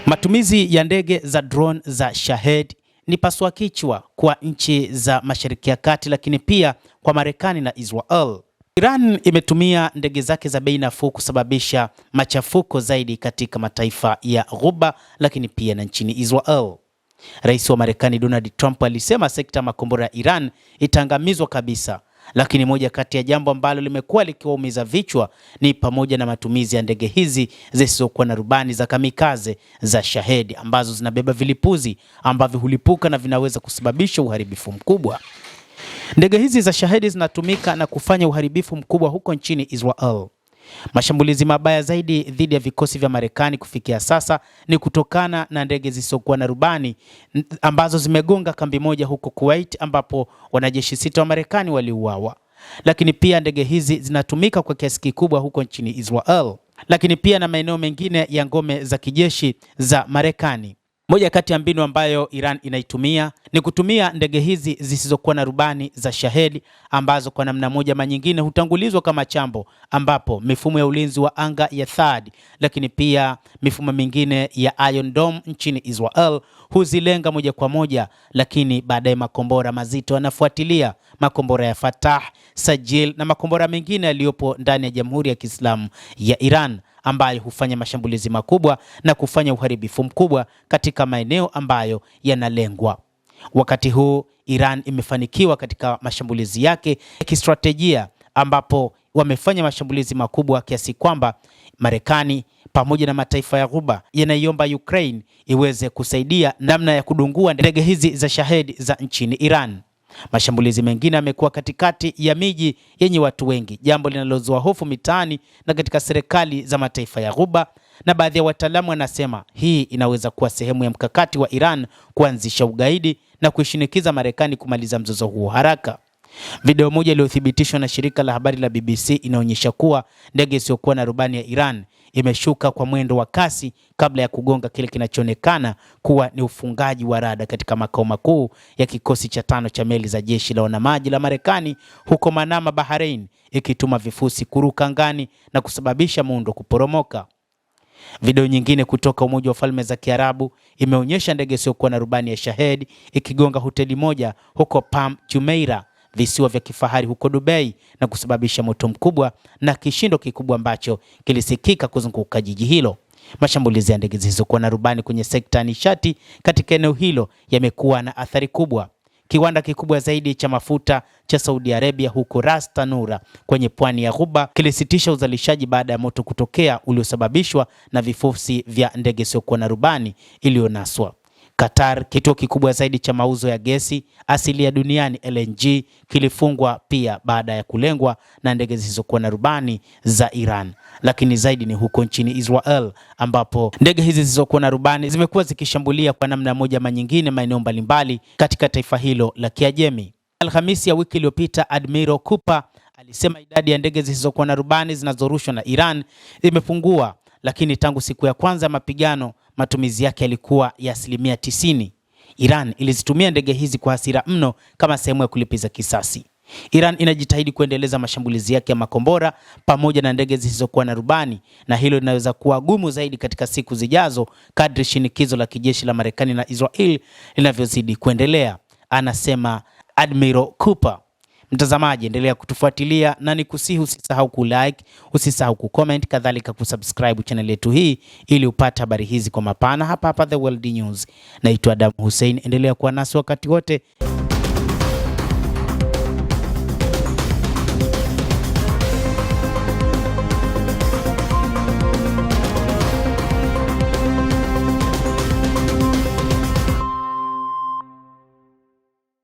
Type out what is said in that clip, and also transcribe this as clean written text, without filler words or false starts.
Matumizi ya ndege za drone za Shahed ni pasua kichwa kwa nchi za Mashariki ya Kati, lakini pia kwa Marekani na Israel. Iran imetumia ndege zake za bei nafuu kusababisha machafuko zaidi katika mataifa ya Ghuba, lakini pia na nchini Israel. Rais wa Marekani Donald Trump alisema sekta ya makombora ya Iran itaangamizwa kabisa, lakini moja kati ya jambo ambalo limekuwa likiwaumiza vichwa ni pamoja na matumizi ya ndege hizi zisizokuwa na rubani za kamikaze za Shahed ambazo zinabeba vilipuzi ambavyo hulipuka na vinaweza kusababisha uharibifu mkubwa. Ndege hizi za Shahed zinatumika na kufanya uharibifu mkubwa huko nchini Israel. Mashambulizi mabaya zaidi dhidi ya vikosi vya Marekani kufikia sasa ni kutokana na ndege zisizokuwa na rubani ambazo zimegonga kambi moja huko Kuwait ambapo wanajeshi 6 wa Marekani waliuawa. Lakini pia ndege hizi zinatumika kwa kiasi kikubwa huko nchini Israel, lakini pia na maeneo mengine ya ngome za kijeshi za Marekani. Moja kati ya mbinu ambayo Iran inaitumia ni kutumia ndege hizi zisizokuwa na rubani za Shahed ambazo kwa namna moja ama nyingine hutangulizwa kama chambo, ambapo mifumo ya ulinzi wa anga ya THAAD lakini pia mifumo mingine ya Iron Dome nchini Israel huzilenga moja kwa moja, lakini baadaye makombora mazito yanafuatilia, makombora ya Fatah, Sajil na makombora mengine yaliyopo ndani ya Jamhuri ya Kiislamu ya Iran ambayo hufanya mashambulizi makubwa na kufanya uharibifu mkubwa katika maeneo ambayo yanalengwa. Wakati huu Iran imefanikiwa katika mashambulizi yake ya kistratejia, ambapo wamefanya mashambulizi makubwa kiasi kwamba Marekani pamoja na mataifa ya Ghuba yanaiomba Ukraine iweze kusaidia namna ya kudungua ndege hizi za Shahed za nchini Iran. Mashambulizi mengine yamekuwa katikati ya miji yenye watu wengi, jambo linalozua hofu mitaani na katika serikali za mataifa ya Ghuba, na baadhi ya wataalamu wanasema hii inaweza kuwa sehemu ya mkakati wa Iran kuanzisha ugaidi na kuishinikiza Marekani kumaliza mzozo huo haraka. Video moja iliyothibitishwa na shirika la habari la BBC inaonyesha kuwa ndege isiyokuwa na rubani ya Iran imeshuka kwa mwendo wa kasi kabla ya kugonga kile kinachoonekana kuwa ni ufungaji wa rada katika makao makuu ya kikosi cha 5 cha meli za jeshi la wanamaji la Marekani huko Manama, Bahrain, ikituma vifusi kuruka angani na kusababisha muundo kuporomoka. Video nyingine kutoka Umoja wa Falme za Kiarabu imeonyesha ndege isiyokuwa na rubani ya Shahed ikigonga hoteli moja huko Palm Jumeirah, visiwa vya kifahari huko Dubai, na kusababisha moto mkubwa na kishindo kikubwa ambacho kilisikika kuzunguka jiji hilo. Mashambulizi ya ndege zisizokuwa na rubani kwenye sekta ya nishati katika eneo hilo yamekuwa na athari kubwa. Kiwanda kikubwa zaidi cha mafuta cha Saudi Arabia huko Ras Tanura kwenye pwani ya Ghuba kilisitisha uzalishaji baada ya moto kutokea uliosababishwa na vifusi vya ndege isiyokuwa na rubani iliyonaswa. Qatar, kituo kikubwa zaidi cha mauzo ya gesi asilia duniani LNG, kilifungwa pia baada ya kulengwa na ndege zisizokuwa na rubani za Iran. Lakini zaidi ni huko nchini Israel ambapo ndege hizi zisizokuwa na rubani zimekuwa zikishambulia kwa namna moja ama nyingine maeneo mbalimbali katika taifa hilo la Kiajemi. Alhamisi ya wiki iliyopita, Admiral Cooper alisema idadi ya ndege zisizokuwa na rubani zinazorushwa na Iran imepungua, lakini tangu siku ya kwanza ya mapigano matumizi yake yalikuwa ya 90%. Iran ilizitumia ndege hizi kwa hasira mno kama sehemu ya kulipiza kisasi. Iran inajitahidi kuendeleza mashambulizi yake ya makombora pamoja na ndege zisizokuwa na rubani, na hilo linaweza kuwa gumu zaidi katika siku zijazo kadri shinikizo la kijeshi la Marekani na Israel linavyozidi kuendelea, anasema Admiral Cooper. Mtazamaji, endelea kutufuatilia na nikusihi usisahau kulike, usisahau kucomment, kadhalika kusubscribe channel yetu hii ili upate habari hizi kwa mapana hapa The World News. Naitwa Adam Hussein, endelea kuwa nasi wakati wote.